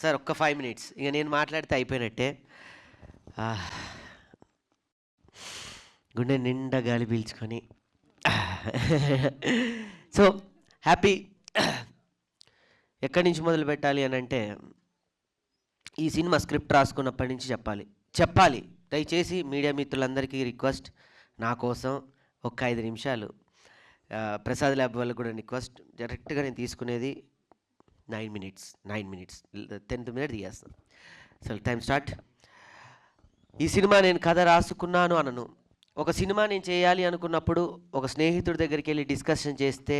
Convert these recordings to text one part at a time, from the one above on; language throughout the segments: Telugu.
సార్ ఒక్క 5 మినిట్స్ ఇక నేను మాట్లాడితే అయిపోయినట్టే. గుండె నిండా గాలి పీల్చుకొని సో హ్యాపీ. ఎక్కడి నుంచి మొదలు పెట్టాలి అని అంటే, ఈ సినిమా స్క్రిప్ట్ రాసుకున్నప్పటి నుంచి చెప్పాలి. దయచేసి మీడియా మిత్రులందరికీ రిక్వెస్ట్, నా కోసం ఒక 5 నిమిషాలు, ప్రసాద్ ల్యాబ్ వాళ్ళకి కూడా రిక్వెస్ట్. డైరెక్ట్గా నేను తీసుకునేది 9 మినిట్స్ 10th మినిట్ తీయేస్తాను. So time start. ఈ సినిమా నేను కథ రాసుకున్నాను అనను. ఒక సినిమా నేను చేయాలి అనుకున్నప్పుడు ఒక స్నేహితుడి దగ్గరికి వెళ్ళి డిస్కషన్ చేస్తే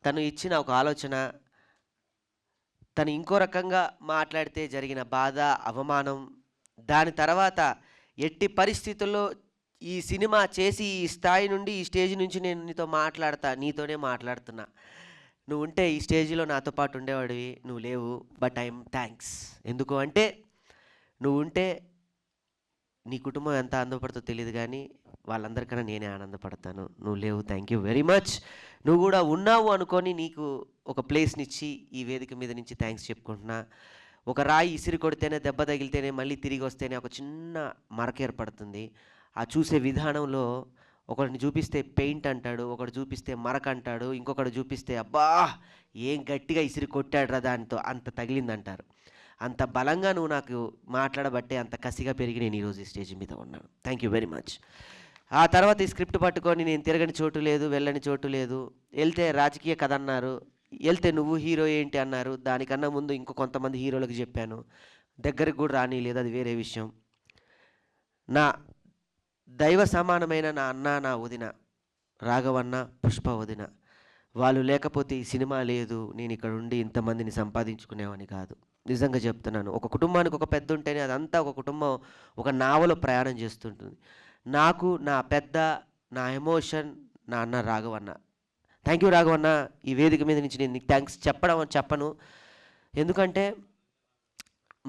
తను ఇచ్చిన ఒక ఆలోచన, తను ఇంకో రకంగా మాట్లాడితే జరిగిన బాధ, అవమానం, దాని తర్వాత ఎట్టి పరిస్థితుల్లో ఈ సినిమా చేసి ఈ స్థాయి నుండి, ఈ స్టేజ్ నుంచి నేను నీతోనే మాట్లాడుతున్నా. నువ్వు ఉంటే ఈ స్టేజ్లో నాతో పాటు ఉండేవాడివి, నువ్వు లేవు. But I'm thanks. ఎందుకు అంటే, నువ్వు ఉంటే నీ కుటుంబం ఎంత ఆనందపడుతుందో తెలియదు, కానీ వాళ్ళందరికన్నా నేనే ఆనందపడతాను. నువ్వు లేవు, థ్యాంక్ యూ వెరీ మచ్. నువ్వు కూడా ఉన్నావు అనుకొని నీకు ఒక ప్లేస్నిచ్చి ఈ వేదిక మీద నుంచి థ్యాంక్స్ చెప్పుకుంటున్నా. ఒక రాయి ఇసిరి కొడితేనే, దెబ్బ తగిలితేనే, మళ్ళీ తిరిగి వస్తేనే ఒక చిన్న మరక ఏర్పడుతుంది. ఆ చూసే విధానంలో ఒకడిని చూపిస్తే పెయింట్ అంటాడు, ఒకడు చూపిస్తే మరక అంటాడు, ఇంకొకడు చూపిస్తే అబ్బా ఏం గట్టిగా ఇసిరి కొట్టాడురా దానితో అంత తగిలిందంటారు. అంత బలంగా నువ్వు నాకు మాట్లాడబట్టే అంత కసిగా పెరిగి నేను ఈరోజు ఈ స్టేజ్ మీద ఉన్నాను. Thank you very much. ఆ తర్వాత ఈ స్క్రిప్ట్ పట్టుకొని నేను తిరగని చోటు లేదు, వెళ్ళని చోటు లేదు, వెళ్తే రాజకీయ కథ అన్నారు, వెళ్తే నువ్వు హీరో ఏంటి అన్నారు. దానికన్నా ముందు ఇంకో కొంతమంది హీరోలకు చెప్పాను, దగ్గరికి కూడా రానిలేదు, అది వేరే విషయం. నా దైవ సమానమైన నా అన్న, నా వదిన రాఘవన్న, పుష్ప వదిన, వాళ్ళు లేకపోతే ఈ సినిమా లేదు, నేను ఇక్కడ ఉండి ఇంతమందిని సంపాదించుకునేవాని కాదు. నిజంగా చెప్తున్నాను. ఒక కుటుంబానికి ఒక పెద్ద ఉంటేనే అదంతా ఒక కుటుంబం ఒక నావలో ప్రయాణం చేస్తుంటుంది. నాకు నా పెద్ద, నా ఎమోషన్ నా అన్న రాఘవన్న. Thank you రాఘవన్న. ఈ వేదిక మీద నుంచి నేను నీకు థ్యాంక్స్ చెప్పను, ఎందుకంటే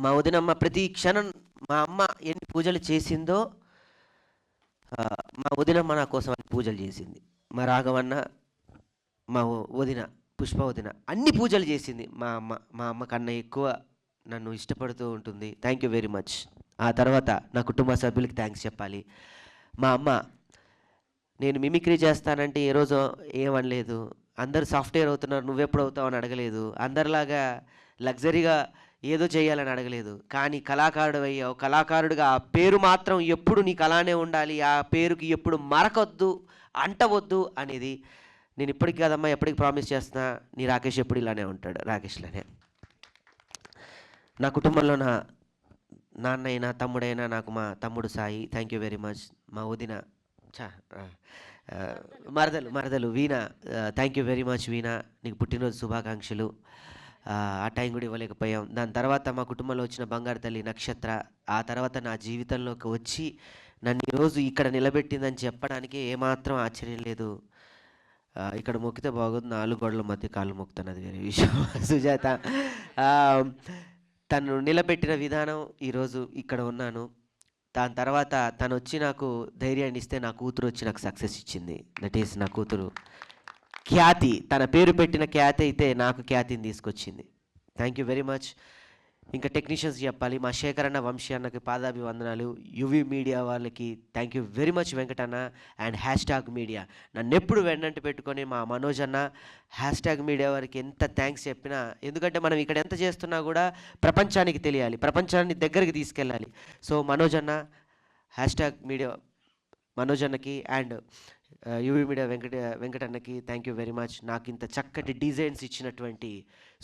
మా వదినమ్మ ప్రతి క్షణం, మా అమ్మ ఎన్ని పూజలు చేసిందో మా వదినమ్మ నా కోసం అన్ని పూజలు చేసింది. మా రాఘవన్న, మా వదిన పుష్ప వదిన అన్ని పూజలు చేసింది. మా అమ్మ కన్నా ఎక్కువ నన్ను ఇష్టపడుతూ ఉంటుంది. Thank you very much. ఆ తర్వాత నా కుటుంబ సభ్యులకి థ్యాంక్స్ చెప్పాలి. మా అమ్మ నేను మిమిక్రీ చేస్తానంటే ఏ రోజు ఏమనలేదు. అందరు సాఫ్ట్వేర్ అవుతున్నారు, నువ్వెప్పుడు అవుతావు అని అడగలేదు. అందరిలాగా లగ్జరీగా ఏదో చేయాలని అడగలేదు. కానీ కళాకారుడు అయ్యావు, కళాకారుడిగా ఆ పేరు మాత్రం ఎప్పుడు నీకు అలానే ఉండాలి, ఆ పేరుకి ఎప్పుడు మరకొద్దు, అంటవద్దు అనేది నేను ఇప్పటికి కదమ్మా ఎప్పటికి ప్రామిస్ చేస్తున్నా. నీ రాకేష్ ఎప్పుడు ఇలానే ఉంటాడు, రాకేష్లానే. నా కుటుంబంలో నా నాన్నైనా తమ్ముడైనా నాకు మా తమ్ముడు Sai, thank you very much. మా వదిన మరదలు వీణ, థ్యాంక్ యూ వెరీ మచ్ వీణ, నీకు పుట్టినరోజు శుభాకాంక్షలు. ఆ టైం కూడా ఇవ్వలేకపోయాం. దాని తర్వాత మా కుటుంబంలో వచ్చిన బంగారు తల్లి నక్షత్ర, ఆ తర్వాత నా జీవితంలోకి వచ్చి నన్ను ఈరోజు ఇక్కడ నిలబెట్టిందని చెప్పడానికి ఏమాత్రం ఆశ్చర్యం లేదు. ఇక్కడ మొక్కితే బాగుంది, 4 గోడల మధ్య కాళ్ళు మొక్కుతాను, అది వేరే విషయం. సుజాత తను నిలబెట్టిన విధానం ఈరోజు ఇక్కడ ఉన్నాను. దాని తర్వాత తను వచ్చి నాకు ధైర్యాన్ని ఇస్తే నా కూతురు వచ్చి నాకు సక్సెస్ ఇచ్చింది. దట్ ఈస్ నా కూతురు ఖ్యాతి. తన పేరు పెట్టిన ఖ్యాతి అయితే నాకు ఖ్యాతిని తీసుకొచ్చింది. Thank you very much. ఇంకా టెక్నీషియన్స్ చెప్పాలి, మా శేఖర్ అన్న, వంశీ అన్నకి పాదాభివందనాలు. యువి మీడియా వాళ్ళకి thank you very much, Venkatanna and hashtag media నన్ను ఎప్పుడు వెన్నంటి పెట్టుకొని మా మనోజ్ అన్న, హ్యాష్ట్యాగ్ మీడియా వారికి ఎంత థ్యాంక్స్ చెప్పినా, ఎందుకంటే మనం ఇక్కడ ఎంత చేస్తున్నా కూడా ప్రపంచానికి తెలియాలి, ప్రపంచాన్ని దగ్గరికి తీసుకెళ్ళాలి. సో మనోజ్ అన్న, హ్యాష్ట్యాగ్ మీడియా మనోజ్ అన్నకి అండ్ యువి మీడియా వెంకటన్నకి థ్యాంక్ యూ వెరీ మచ్. నాకు ఇంత చక్కటి డిజైన్స్ ఇచ్చినటువంటి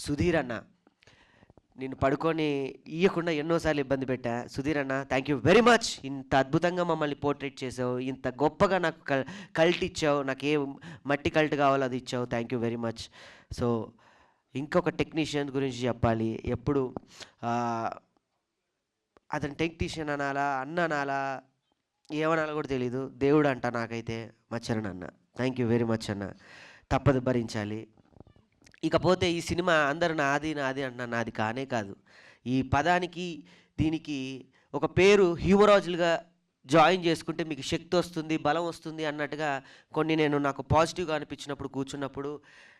సుధీర్ అన్న, నేను పడుకొని ఇవ్వకుండా ఎన్నోసార్లు ఇబ్బంది పెట్టా. సుధీర్ అన్న థ్యాంక్ యూ వెరీ మచ్. ఇంత అద్భుతంగా మమ్మల్ని పోర్ట్రేట్ చేసావు, ఇంత గొప్పగా నాకు కల్ట్ ఇచ్చావు, నాకు ఏ మట్టి కల్ట్ కావాలో అది ఇచ్చావు, thank you very much. So ఇంకొక టెక్నీషియన్ గురించి చెప్పాలి. ఎప్పుడు అతను టెక్నీషియన్ అనాలా, అన్న అనాలా, ఏమనాలో కూడా తెలీదు, దేవుడు అంట నాకైతే. మచ్చరణ అన్న థ్యాంక్ యూ వెరీ మచ్ అన్న, తప్పదు భరించాలి. ఇకపోతే ఈ సినిమా అందరూ నాది అంటున్నా, నాది కానే కాదు. ఈ పదానికి దీనికి ఒక పేరు హ్యూమరాజులుగా జాయిన్ చేసుకుంటే మీకు శక్తి వస్తుంది, బలం వస్తుంది అన్నట్టుగా కొన్ని నాకు పాజిటివ్గా అనిపించినప్పుడు, కూర్చున్నప్పుడు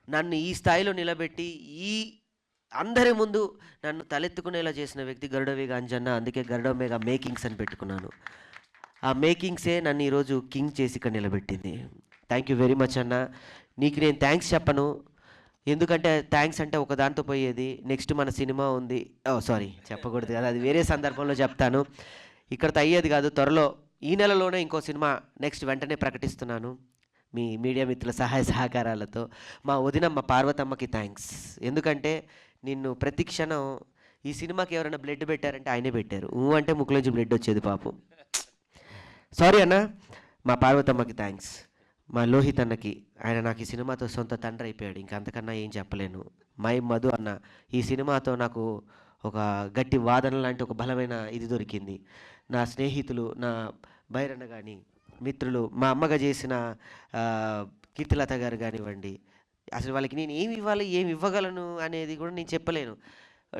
నన్ను ఈ స్థాయిలో నిలబెట్టి ఈ అందరి ముందు నన్ను తలెత్తుకునేలా చేసిన వ్యక్తి గరుడవేగ అంజన్న. అందుకే గరుడవేగ మేకింగ్స్ అని పెట్టుకున్నాను. ఆ మేకింగ్సే నన్ను ఈరోజు కింగ్ చేసి ఇక్కడ నిలబెట్టింది. థ్యాంక్ యూ వెరీ మచ్ అన్న. నీకు నేను థ్యాంక్స్ చెప్పను, ఎందుకంటే థ్యాంక్స్ అంటే ఒక దాంతో పోయేది. నెక్స్ట్ మన సినిమా ఉంది. సారీ చెప్పకూడదు కదా, అది వేరే సందర్భంలో చెప్తాను. ఇక్కడతో అయ్యేది కాదు. త్వరలో ఈ నెలలోనే ఇంకో సినిమా నెక్స్ట్ వెంటనే ప్రకటిస్తున్నాను మీ మీడియా మిత్రుల సహాయ సహకారాలతో. మా వదినమ్మ పార్వతమ్మకి థ్యాంక్స్, ఎందుకంటే నిన్ను ప్రతి క్షణం ఈ సినిమాకి ఎవరైనా బ్లడ్ పెట్టారంటే ఆయనే పెట్టారు. అంటే ముక్కులోంచి బ్లడ్ వచ్చేది పాపం. సారీ అన్న. మా పార్వతమ్మకి థ్యాంక్స్. మా లోహిత్ అన్నకి, ఆయన నాకు ఈ సినిమాతో సొంత తండ్రి అయిపోయాడు, ఇంకా అంతకన్నా ఏం చెప్పలేను. మై మధు అన్న, ఈ సినిమాతో నాకు ఒక గట్టి వాదన లాంటి ఒక బలమైన ఇది దొరికింది. నా స్నేహితులు, నా బైరన్న కానీ మిత్రులు, మా అమ్మగా చేసిన కీర్తిలత గారు కానివ్వండి, అసలు వాళ్ళకి నేను ఏమి ఇవ్వాలి, ఏమి ఇవ్వగలను అనేది కూడా నేను చెప్పలేను.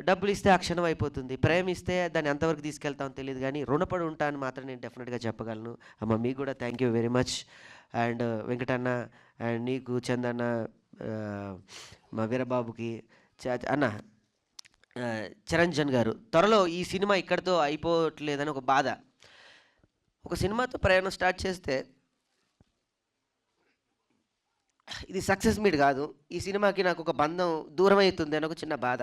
డబ్బులు ఇస్తే ఆ క్షణం అయిపోతుంది, ప్రేమిస్తే దాన్ని ఎంతవరకు తీసుకెళ్తామో తెలియదు, కానీ రుణపడి ఉంటాను మాత్రం నేను డెఫినెట్గా చెప్పగలను. అమ్మ మీకు కూడా thank you very much. And Venkatanna, and నీకు చందన్న, మా వీరబాబుకి అన్న, చిరంజన్ గారు. త్వరలో ఈ సినిమా ఇక్కడితో అయిపోవట్లేదని ఒక బాధ. ఒక సినిమాతో ప్రయాణం స్టార్ట్ చేస్తే ఇది సక్సెస్ మీట్ కాదు, ఈ సినిమాకి నాకు ఒక బంధం దూరం అవుతుంది అని ఒక చిన్న బాధ.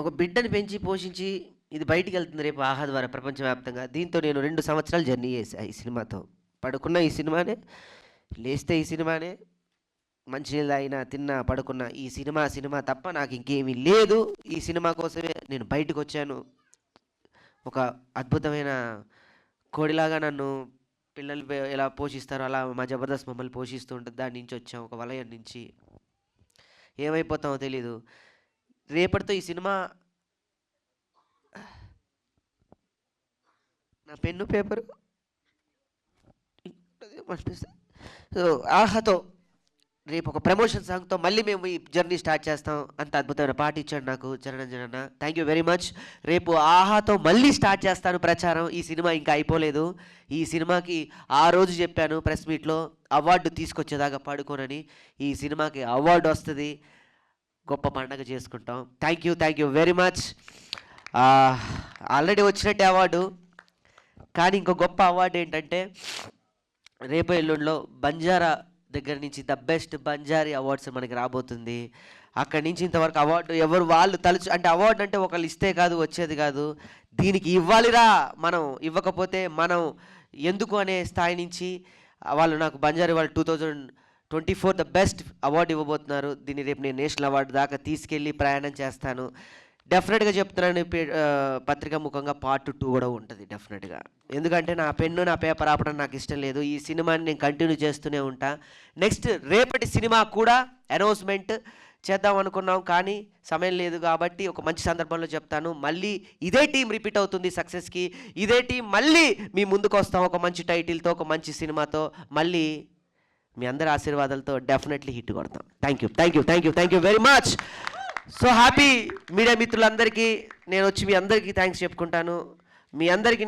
ఒక బిడ్డని పెంచి పోషించి ఇది బయటికి వెళ్తుంది రేపు ఆహా ద్వారా ప్రపంచవ్యాప్తంగా. దీంతో నేను 2 సంవత్సరాలు జర్నీ చేశాను ఈ సినిమాతో. పడుకున్న ఈ సినిమానే, లేస్తే ఈ సినిమానే, మంచినీళ్ళు తాగినా, తిన్నా, పడుకున్నా ఈ సినిమా తప్ప నాకు ఇంకేమీ లేదు. ఈ సినిమా కోసమే నేను బయటకు వచ్చాను. ఒక అద్భుతమైన కోడిలాగా నన్ను పిల్లలు ఎలా పోషిస్తారో అలా మా జబర్దస్త్ మమ్మల్ని పోషిస్తూ ఉంటుంది. దాని నుంచి వచ్చాం, ఒక వలయం నుంచి. ఏమైపోతామో తెలీదు. రేపటితో ఈ సినిమా, నా పెన్ను పేపరు సో ఆహాతో రేపు ఒక ప్రమోషన్ సాంగ్తో మళ్ళీ మేము ఈ జర్నీ స్టార్ట్ చేస్తాం. అంత అద్భుతమైన పాట ఇచ్చాడు నాకు చిరంజన్ అన్న. Thank you very much. రేపు ఆహాతో మళ్ళీ స్టార్ట్ చేస్తాను ప్రచారం. ఈ సినిమా ఇంకా అయిపోలేదు. ఈ సినిమాకి ఆ రోజు చెప్పాను ప్రెస్ మీట్లో, అవార్డు తీసుకొచ్చేదాకా పడుకోనని. ఈ సినిమాకి అవార్డు వస్తుంది, గొప్ప పండగ చేసుకుంటాం. Thank you very much. Already వచ్చినట్టే అవార్డు, కానీ ఇంకో గొప్ప అవార్డు ఏంటంటే రేపు ఎల్లుండిలో బంజారా దగ్గర నుంచి ద బెస్ట్ బంజారీ అవార్డ్స్ మనకి రాబోతుంది. అక్కడి నుంచి ఇంతవరకు అవార్డు ఎవరు వాళ్ళు అంటే అవార్డు అంటే ఒకళ్ళు ఇస్తే కాదు, వచ్చేది కాదు. దీనికి ఇవ్వాలిరా, మనం ఇవ్వకపోతే మనం ఎందుకు అనే స్థాయి నుంచి వాళ్ళు నాకు బంజారీ వాళ్ళు 2024 ద బెస్ట్ అవార్డు ఇవ్వబోతున్నారు. దీన్ని రేపు నేను నేషనల్ అవార్డు దాకా తీసుకెళ్ళి ప్రయాణం చేస్తాను. డెఫినెట్గా చెప్తున్నాను, పత్రికా ముఖంగా పార్ట్ 2 కూడా ఉంటుంది డెఫినెట్గా. ఎందుకంటే నా పెన్ను నా పేపర్ ఆపడం నాకు ఇష్టం లేదు. ఈ సినిమాని నేను కంటిన్యూ చేస్తూనే ఉంటా. నెక్స్ట్ రేపటి సినిమా కూడా అనౌన్స్మెంట్ చేద్దాం అనుకున్నాం, కానీ సమయం లేదు కాబట్టి ఒక మంచి సందర్భంలో చెప్తాను. మళ్ళీ ఇదే టీం రిపీట్ అవుతుంది సక్సెస్కి. ఇదే టీం మళ్ళీ మీ ముందుకు వస్తాం ఒక మంచి టైటిల్తో, ఒక మంచి సినిమాతో. మళ్ళీ మీ అందరి ఆశీర్వాదాలతో డెఫినెట్లీ హిట్ కొడతాం. Thank you very much. So happy. Media మిత్రులందరికీ నేను వచ్చి మీ అందరికీ థ్యాంక్స్ చెప్పుకుంటాను. మీ అందరికీ